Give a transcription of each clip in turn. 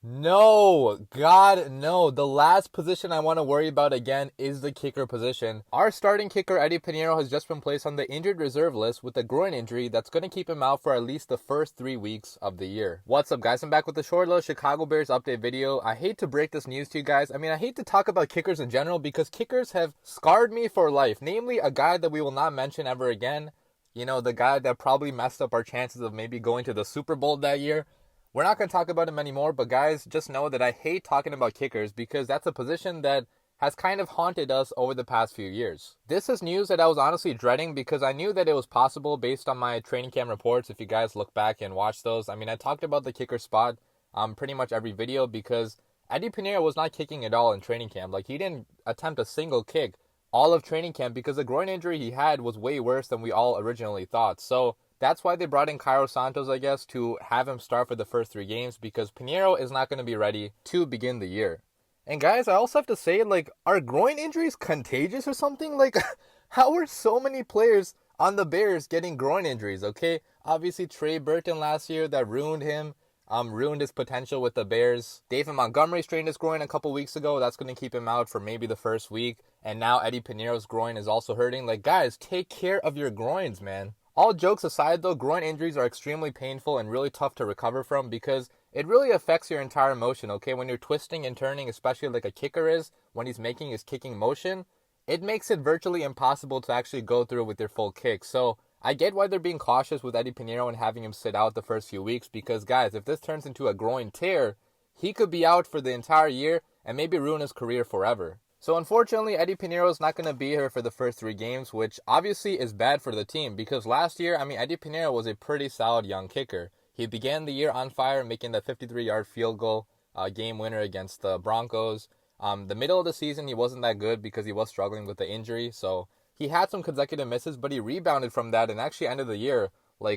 No, God, no. The last position I want to worry about again is the kicker position. Our starting kicker, Eddy Pineiro, has just been placed on the injured reserve list with a groin injury that's going to keep him out for at least the first 3 weeks of the year. What's up, guys? I'm back with a short little Chicago Bears update video. I hate to break this news to you guys. I hate to talk about kickers in general because kickers have scarred me for life. Namely, a guy that we will not mention ever again. You know, the guy that probably messed up our chances of maybe going to the Super Bowl that year. We're not going to talk about him anymore, but guys, just know that I hate talking about kickers because that's a position that has kind of haunted us over the past few years. This is news that I was honestly dreading because I knew that it was possible based on my training camp reports. If you guys look back and watch those, I talked about the kicker spot pretty much every video because Eddy Pineiro was not kicking at all in training camp. Like, he didn't attempt a single kick all of training camp because the groin injury he had was way worse than we all originally thought. So that's why they brought in Cairo Santos, I guess, to have him start for the first 3 games because Pineiro is not going to be ready to begin the year. And guys, I also have to say, are groin injuries contagious or something? How are so many players on the Bears getting groin injuries, okay? Obviously, Trey Burton last year, that ruined him, ruined his potential with the Bears. David Montgomery strained his groin a couple weeks ago. That's going to keep him out for maybe the first week. And now Eddy Pineiro's groin is also hurting. Guys, take care of your groins, man. All jokes aside though, groin injuries are extremely painful and really tough to recover from because it really affects your entire motion, okay? When you're twisting and turning, especially like a kicker is, when he's making his kicking motion, it makes it virtually impossible to actually go through with your full kick. So I get why they're being cautious with Eddy Pineiro and having him sit out the first few weeks because, guys, if this turns into a groin tear, he could be out for the entire year and maybe ruin his career forever. So unfortunately, Eddy Pineiro is not going to be here for the first 3 games, which obviously is bad for the team because last year, Eddy Pineiro was a pretty solid young kicker. He began the year on fire, making that 53-yard field goal game winner against the Broncos. The middle of the season, he wasn't that good because he was struggling with the injury, so he had some consecutive misses, but he rebounded from that and actually ended the year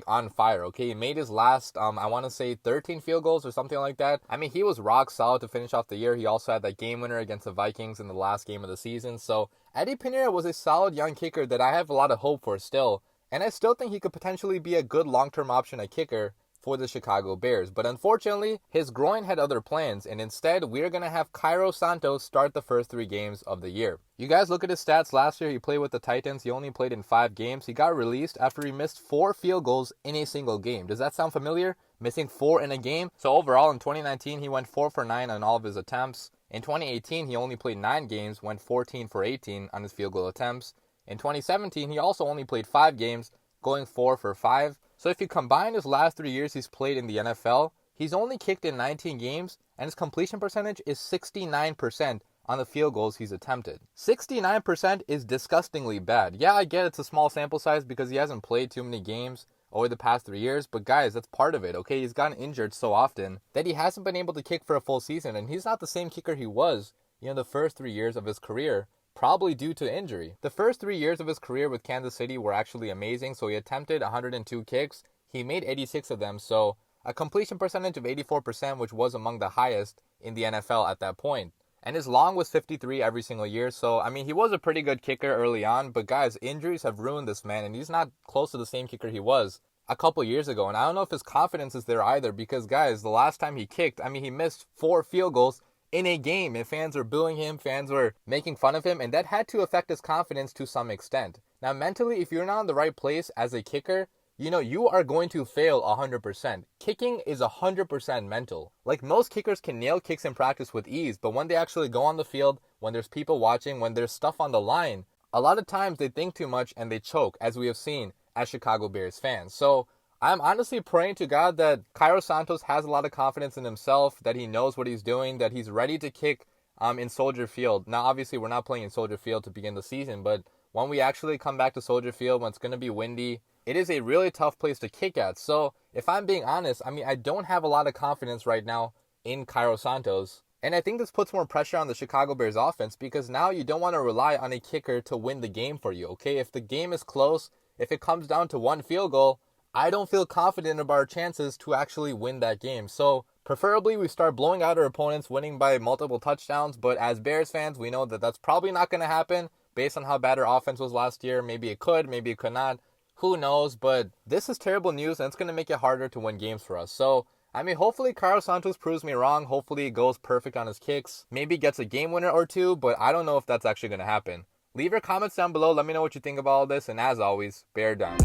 on fire, okay? He made his last, I want to say 13 field goals or something like that. He was rock solid to finish off the year. He also had that game winner against the Vikings in the last game of the season. So Eddy Pineiro was a solid young kicker that I have a lot of hope for still. And I still think he could potentially be a good long-term option at kicker for the Chicago Bears. But unfortunately, his groin had other plans, and instead, we're going to have Cairo Santos start the first 3 games of the year. You guys look at his stats. Last year, he played with the Titans. He only played in 5 games. He got released after he missed 4 field goals in a single game. Does that sound familiar? Missing 4 in a game? So overall, in 2019, he went 4 for 9 on all of his attempts. In 2018, he only played 9 games, went 14 for 18 on his field goal attempts. In 2017, he also only played 5 games, going 4 for 5. So if you combine his last 3 years he's played in the NFL, he's only kicked in 19 games, and his completion percentage is 69% on the field goals he's attempted. 69% is disgustingly bad. Yeah, I get it's a small sample size because he hasn't played too many games over the past 3 years, but guys, that's part of it, okay? He's gotten injured so often that he hasn't been able to kick for a full season, and he's not the same kicker he was, the first 3 years of his career. Probably due to injury. The first 3 years of his career with Kansas City were actually amazing, so he attempted 102 kicks. He made 86 of them, so a completion percentage of 84%, which was among the highest in the NFL at that point. And his long was 53 every single year, so he was a pretty good kicker early on, but guys, injuries have ruined this man, and he's not close to the same kicker he was a couple years ago. And I don't know if his confidence is there either, because guys, the last time he kicked, he missed 4 field goals in a game, and fans were booing him, fans were making fun of him, and that had to affect his confidence to some extent. Now, mentally, if you're not in the right place as a kicker, you are going to fail 100%. Kicking is 100% mental. Most kickers can nail kicks in practice with ease, but when they actually go on the field, when there's people watching, when there's stuff on the line, a lot of times they think too much and they choke, as we have seen as Chicago Bears fans. So I'm honestly praying to God that Cairo Santos has a lot of confidence in himself, that he knows what he's doing, that he's ready to kick in Soldier Field. Now, obviously, we're not playing in Soldier Field to begin the season, but when we actually come back to Soldier Field, when it's going to be windy, it is a really tough place to kick at. So, if I'm being honest, I don't have a lot of confidence right now in Cairo Santos. And I think this puts more pressure on the Chicago Bears offense because now you don't want to rely on a kicker to win the game for you, okay? If the game is close, if it comes down to 1 field goal, I don't feel confident about our chances to actually win that game. So preferably we start blowing out our opponents, winning by multiple touchdowns. But as Bears fans, we know that that's probably not going to happen. Based on how bad our offense was last year, maybe it could not. Who knows? But this is terrible news, and it's going to make it harder to win games for us. So, I mean, hopefully Cairo Santos proves me wrong. Hopefully it goes perfect on his kicks. Maybe gets a game winner or two, but I don't know if that's actually going to happen. Leave your comments down below. Let me know what you think about all this. And as always, bear down.